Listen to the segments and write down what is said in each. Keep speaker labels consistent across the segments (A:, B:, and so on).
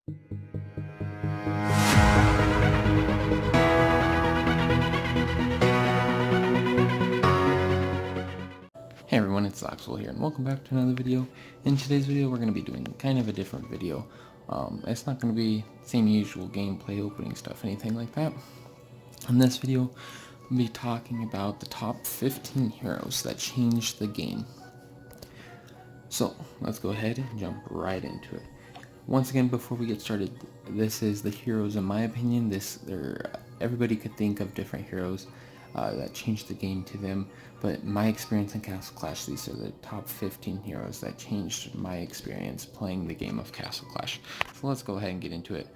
A: Hey everyone, it's Oxwell here, and welcome back to another video. In today's video, we're going to be doing kind of a different video. It's not going to be the same usual gameplay opening stuff, anything like that. In this video, we'll be talking about the top 15 heroes that changed the game. So, let's go ahead and jump right into it. Once again, before we get started, this is the heroes in my opinion. Everybody could think of different heroes that changed the game to them, but my experience in Castle Clash, these are the top 15 heroes that changed my experience playing the game of Castle Clash. So let's go ahead and get into it.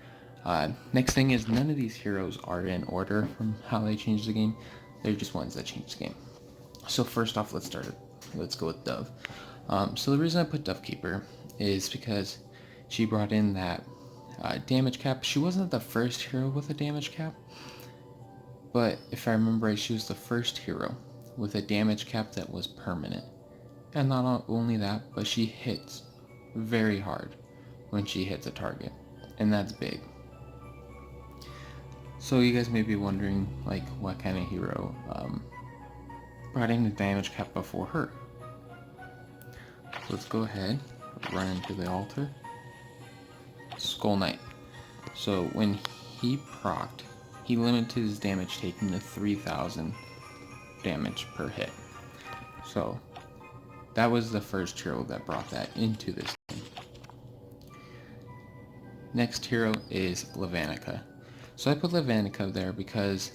A: Next thing is, none of these heroes are in order from how they changed the game. They're just ones that changed the game. So first off, let's go with Dove. So the reason I put Dovekeeper is because she brought in that damage cap. She wasn't the first hero with a damage cap, but if I remember right, she was the first hero with a damage cap that was permanent. And not only that, but she hits very hard when she hits a target, and that's big. So you guys may be wondering, like, what kind of hero brought in a damage cap before her. So let's go ahead, run into the altar. Skull Knight. So when he procced, he limited his damage taken to 3,000 damage per hit. So that was the first hero that brought that into this game. Next hero is Levanica. So I put Levanica there because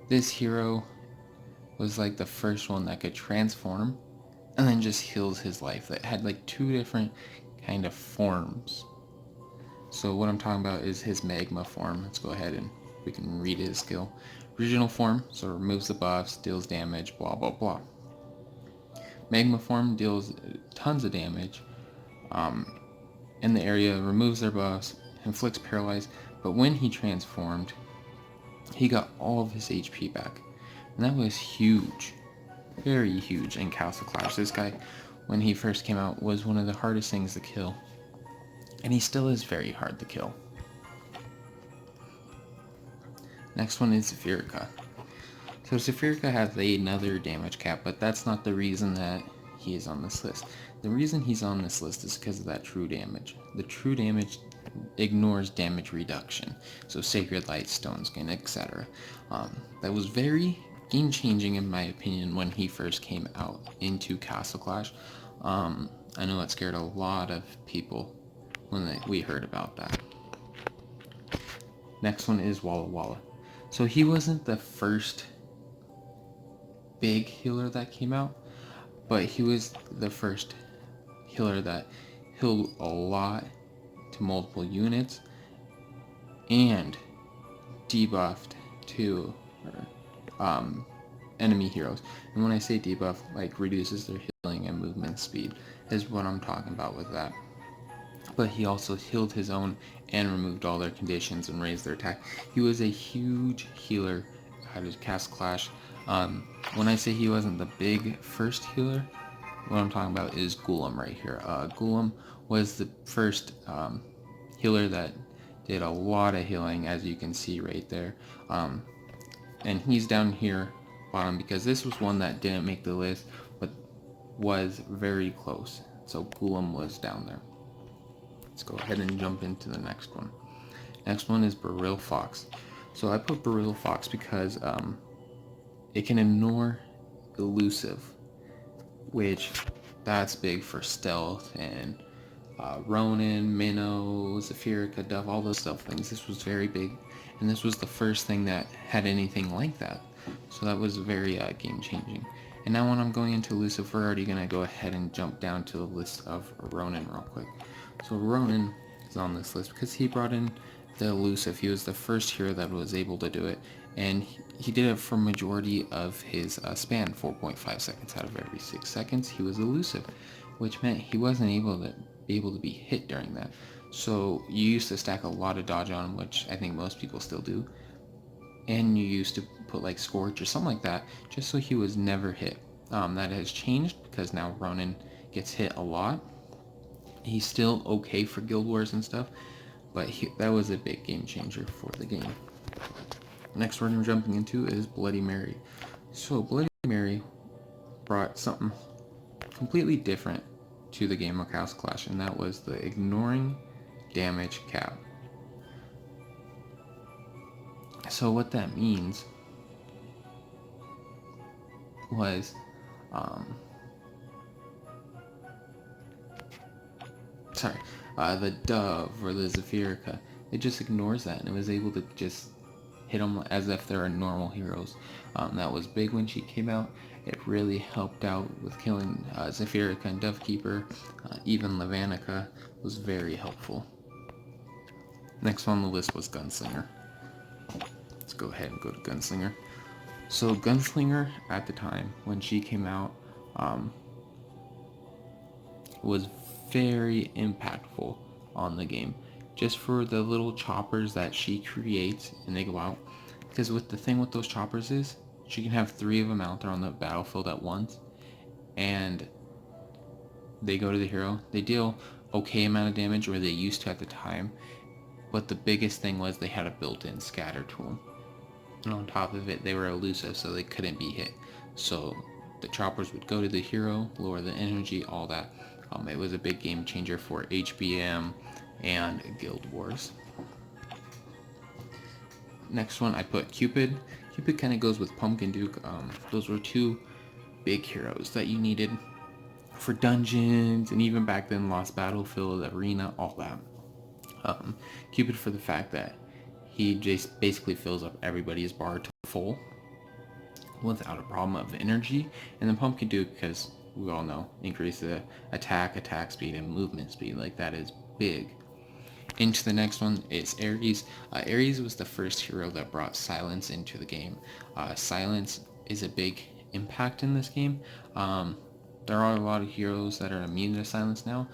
A: this hero was like the first one that could transform and then just heals his life. That had like two different kind of forms. So what I'm talking about is his magma form. Let's go ahead and we can read his skill. Regional form, so removes the buffs, deals damage, blah blah blah. Magma form deals tons of damage in the area, removes their buffs, inflicts paralyze, but when he transformed, he got all of his HP back. And that was huge. Very huge in Castle Clash. This guy, when he first came out, was one of the hardest things to kill. And he still is very hard to kill. Next one is Zafirka. So Zafirka has another damage cap, but that's not the reason that he is on this list. The reason he's on this list is because of that true damage. The true damage ignores damage reduction. So Sacred Light, Stone Skin, etc. That was very game changing in my opinion when he first came out into Castle Clash. I know it scared a lot of people when we heard about that. Next one is Walla Walla. So he wasn't the first big healer that came out, but he was the first healer that healed a lot to multiple units and debuffed to enemy heroes. And when I say debuff, like reduces their healing and movement speed is what I'm talking about with that. But he also healed his own and removed all their conditions and raised their attack. He was a huge healer out of Castle Clash. When I say he wasn't the big first healer, what I'm talking about is Golem right here. Golem was the first healer that did a lot of healing, as you can see right there. And he's down here bottom because this was one that didn't make the list, but was very close. So Golem was down there. Let's go ahead and jump into the next one. Next one is Beryl Fox. So I put Beryl Fox because it can ignore elusive, which that's big for stealth and Ronin, Minnow, Zafirka, Dove, all those stuff things. This was very big, and this was the first thing that had anything like that. So that was very game changing. And now when I'm going into elusive, we're already going to go ahead and jump down to the list of Ronin real quick. So Ronin is on this list because he brought in the elusive. He was the first hero that was able to do it, and he did it for majority of his span. 4.5 seconds out of every 6 seconds he was elusive, which meant he wasn't able to be hit during that. So you used to stack a lot of dodge on him, which I think most people still do, and you used to put like Scorch or something like that just so he was never hit. That has changed because now Ronin gets hit a lot. He's still okay for Guild Wars and stuff, but that was a big game changer for the game. Next we're jumping into is Bloody Mary. So Bloody Mary brought something completely different to the game of Castle Clash, and that was the ignoring damage cap. So what that means was the Dove or the Zephyrica, it just ignores that, and it was able to just hit them as if they're normal heroes. That was big when she came out. It really helped out with killing Zephyrica and Dovekeeper. Even Levanica was very helpful. Next on the list was Gunslinger. Let's go ahead and go to Gunslinger. So Gunslinger at the time when she came out was very impactful on the game, just for the little choppers that she creates and they go out. Because with the thing with those choppers is she can have 3 of them out there on the battlefield at once, and they go to the hero. They deal okay amount of damage, or they used to at the time, but the biggest thing was they had a built-in scatter to them, and on top of it they were elusive, so they couldn't be hit. So the choppers would go to the hero, lower the energy, all that. It was a big game changer for HBM and Guild Wars. Next one I put Cupid. Cupid kind of goes with Pumpkin Duke. Those were 2 big heroes that you needed for dungeons, and even back then Lost Battlefield, Arena, all that. Cupid for the fact that he just basically fills up everybody's bar to full without a problem of energy, and then Pumpkin Duke, because we all know, increase the attack speed, and movement speed. Like, that is big. Into the next one is Ares. Ares was the first hero that brought silence into the game. Silence is a big impact in this game. There are a lot of heroes that are immune to silence now,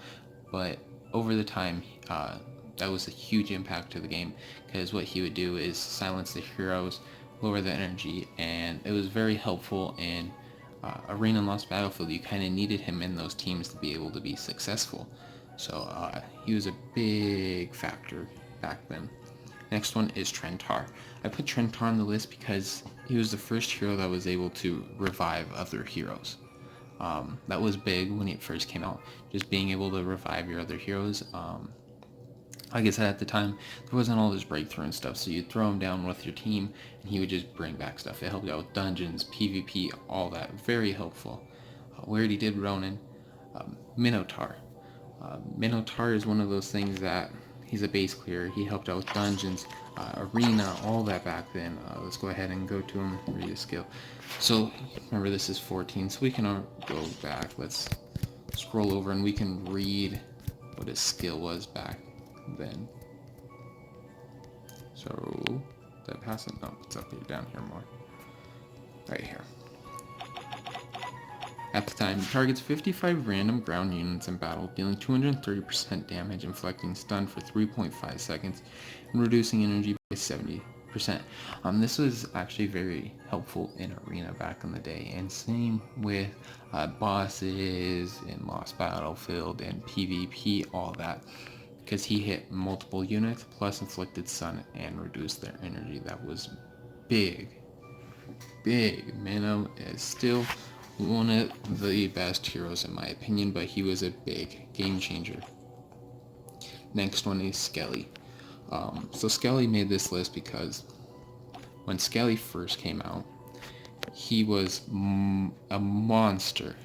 A: but over the time, that was a huge impact to the game, because what he would do is silence the heroes, lower the energy, and it was very helpful in Arena and Lost Battlefield. You kind of needed him in those teams to be able to be successful. So he was a big factor back then. Next one is Trentar. I put Trentar on the list because he was the first hero that was able to revive other heroes. That was big when it first came out, just being able to revive your other heroes. Like I said, at the time, there wasn't all this breakthrough and stuff, so you'd throw him down with your team, and he would just bring back stuff. It helped out with dungeons, PvP, all that. Very helpful. We already did Ronin. Minotaur. Minotaur is one of those things that he's a base clearer. He helped out with dungeons, Arena, all that back then. Let's go ahead and go to him, read his skill. So, remember this is 14, so we can go back. Let's scroll over and we can read what his skill was back then. So, did I pass it? No, it's up here, down here more. Right here. At the time, he targets 55 random ground units in battle, dealing 230% damage, inflicting stun for 3.5 seconds, and reducing energy by 70%. This was actually very helpful in Arena back in the day, and same with bosses in Lost Battlefield and PvP, all that, because he hit multiple units, plus inflicted stun and reduced their energy. That was big. Minnow is still one of the best heroes in my opinion, but he was a big game changer. Next one is Skelly. So Skelly made this list because when Skelly first came out, he was a monster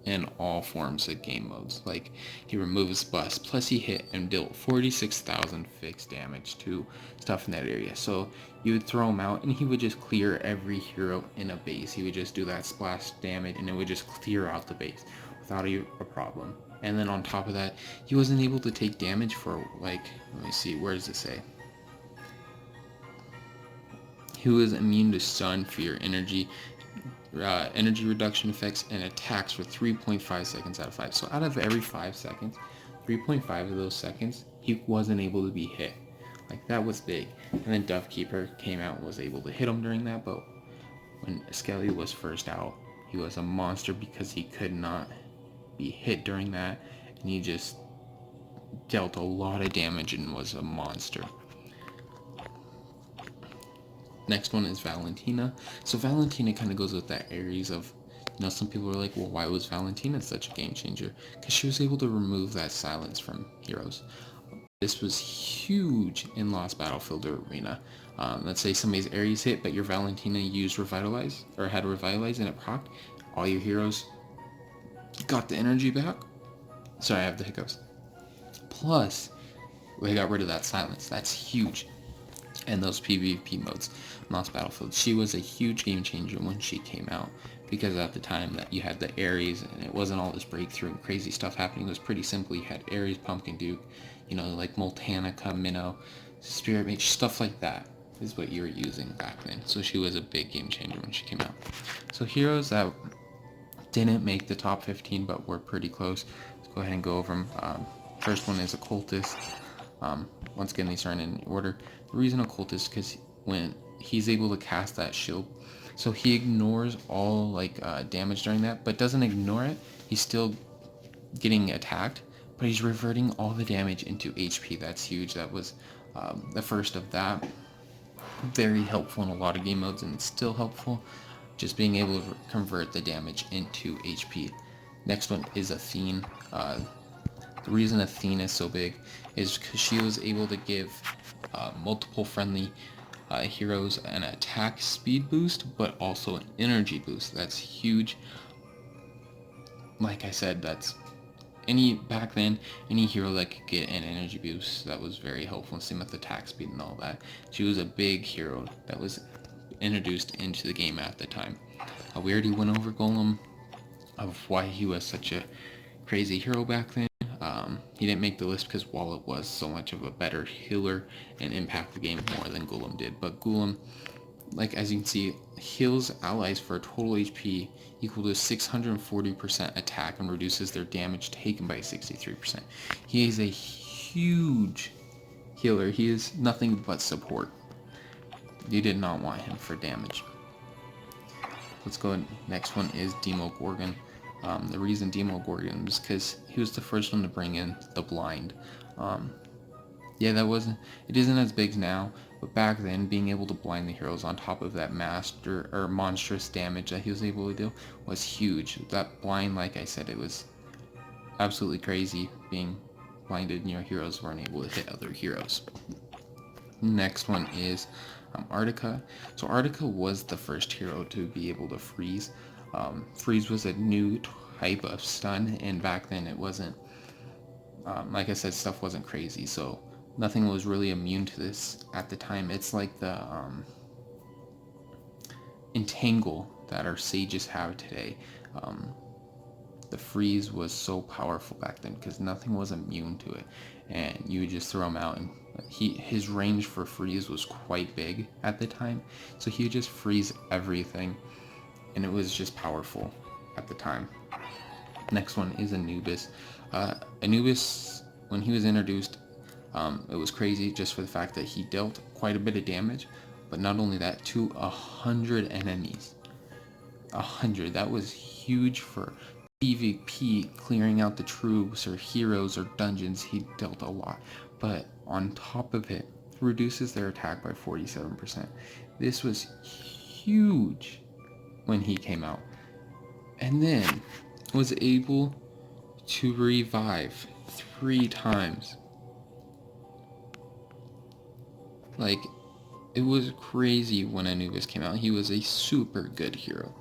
A: in all forms of game modes. Like, he removes busts, plus he hit and dealt 46,000 fixed damage to stuff in that area. So you would throw him out and he would just clear every hero in a base. He would just do that splash damage and it would just clear out the base without a problem. And then on top of that, he wasn't able to take damage for, like, let me see, where does it say? He was immune to stun, fear, energy reduction effects, and attacks for 3.5 seconds out of 5. So out of every 5 seconds, 3.5 of those seconds, he wasn't able to be hit. Like, that was big. And then Dovekeeper came out and was able to hit him during that, but when Skelly was first out, he was a monster because he could not be hit during that, and he just dealt a lot of damage and was a monster. Next one is Valentina. So Valentina kind of goes with that Ares of, some people are like, well, why was Valentina such a game changer? Because she was able to remove that silence from heroes. This was huge in Lost Battlefield Arena. Let's say somebody's Ares hit, but your Valentina used Revitalize, or had Revitalize and it procced. All your heroes got the energy back. Sorry, I have the hiccups. Plus, they got rid of that silence. That's huge. And those PvP modes, Lost Battlefield, she was a huge game changer when she came out, because at the time that you had the Ares and it wasn't all this breakthrough and crazy stuff happening. It was pretty simple. You had Ares, Pumpkin Duke, like Multanica, Minnow, Spirit Mage, stuff like that is what you were using back then. So she was a big game changer when she came out. So heroes that didn't make the top 15 but were pretty close. Let's go ahead and go over them. First one is Occultist. Once again, these aren't in order. The reason Occultist is because when he's able to cast that shield, so he ignores all damage during that, but doesn't ignore it. He's still getting attacked, but he's reverting all the damage into HP. That's huge. That was the first of that. Very helpful in a lot of game modes, and it's still helpful. Just being able to convert the damage into HP. Next one is Athene. The reason Athene is so big is because she was able to give multiple friendly heroes an attack speed boost, but also an energy boost. That's huge. Like I said, that's back then, any hero that could get an energy boost, that was very helpful. Same with attack speed and all that. She was a big hero that was introduced into the game at the time. We already went over Golem, of why he was such a crazy hero back then. He didn't make the list because Wallet was so much of a better healer and impact the game more than Golem did. But Golem, as you can see, heals allies for a total HP equal to 640% attack and reduces their damage taken by 63%. He is a huge healer. He is nothing but support. You did not want him for damage. Let's go. Next one is Demogorgon. The reason Demogorgon was because he was the first one to bring in the blind. It isn't as big now, but back then, being able to blind the heroes on top of that monstrous damage that he was able to do was huge. That blind, like I said, it was absolutely crazy. Being blinded and your heroes weren't able to hit other heroes. Next one is Artica. So Artica was the first hero to be able to freeze. Freeze was a new type of stun, and back then it wasn't, like I said, stuff wasn't crazy, so nothing was really immune to this at the time. It's like the Entangle that our sages have today. The freeze was so powerful back then because nothing was immune to it, and you would just throw him out, and his range for freeze was quite big at the time, so he would just freeze everything, and it was just powerful at the time. Next one is Anubis. Anubis, when he was introduced, it was crazy just for the fact that he dealt quite a bit of damage, but not only that, to 100 enemies. 100, that was huge for PvP, clearing out the troops or heroes or dungeons. He dealt a lot, but on top of it, reduces their attack by 47%. This was huge when he came out, and then was able to revive 3 times. It was crazy when Anubis came out. He was a super good hero,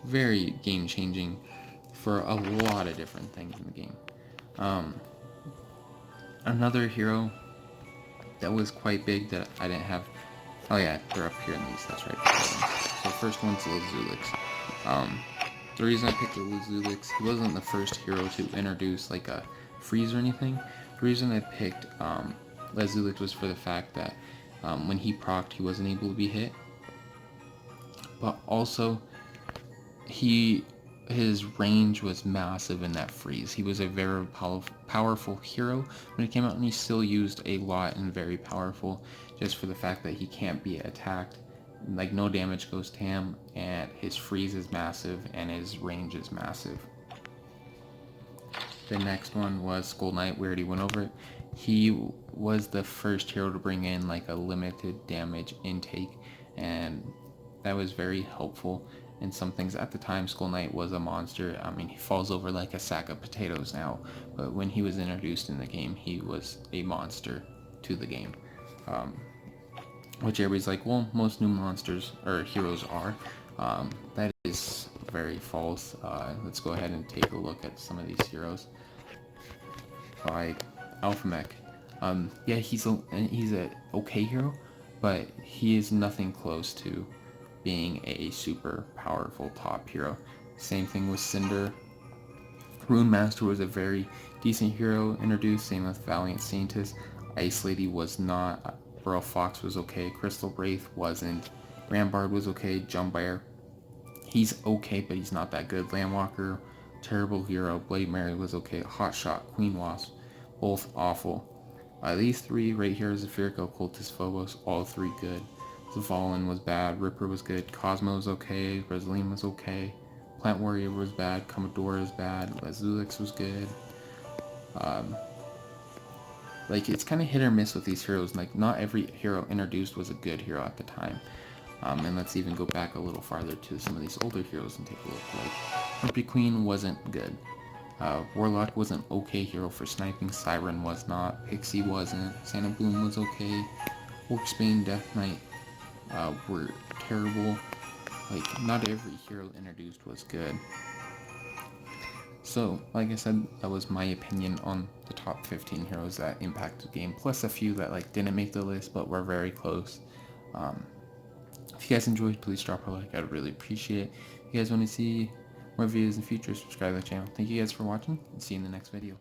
A: very game changing for a lot of different things in the game. Another hero that was quite big that I didn't have. Oh yeah, they're up here in these. That's right. So first one's Lazulix. The reason I picked Lazulix, he wasn't the first hero to introduce a freeze or anything. The reason I picked Lazulix was for the fact that when he procced, he wasn't able to be hit, but also his range was massive in that freeze. He was a very powerful hero when it came out, and he still used a lot and very powerful, just for the fact that he can't be attacked. No damage goes to him, and his freeze is massive, and his range is massive. The next one was Skull Knight. We already went over it. He was the first hero to bring in like a limited damage intake, and that was very helpful in some things. At the time, Skull Knight was a monster. I mean, he falls over like a sack of potatoes now, but when he was introduced in the game, he was a monster to the game. Which everybody's like, well, most new monsters or heroes are. That is very false. Let's go ahead and take a look at some of these heroes. Like Alphamech. Yeah, he's a okay hero, but he is nothing close to being a super powerful top hero. Same thing with Cinder. Rune Master was a very decent hero introduced. Same with Valiant Saintess. Ice Lady was not. Burl Fox was okay. Crystal Wraith wasn't. Rambard was okay. Jumbear, he's okay, but he's not that good. Landwalker, terrible hero. Blade Mary was okay. Hotshot, Queen Wasp, both awful. These three right here, Zephyrica, Cultist, Phobos, all three good. Zavalin was bad. Ripper was good. Cosmo was okay. Resolene was okay. Plant Warrior was bad. Commodore was bad. Azulix was good. Like, it's kind of hit or miss with these heroes. Like, not every hero introduced was a good hero at the time. And let's even go back a little farther to some of these older heroes and take a look. Like, Harpy Queen wasn't good. Warlock was an okay hero for sniping. Siren was not. Pixie wasn't. Santa Bloom was okay. Orcsbane, Death Knight were terrible. Like, not every hero introduced was good. So, like I said, that was my opinion on the top 15 heroes that impacted the game, plus a few that like didn't make the list but were very close. If you guys enjoyed, please drop a like. I'd really appreciate it. If you guys want to see more videos in the future, subscribe to the channel. Thank you guys for watching, and see you in the next video.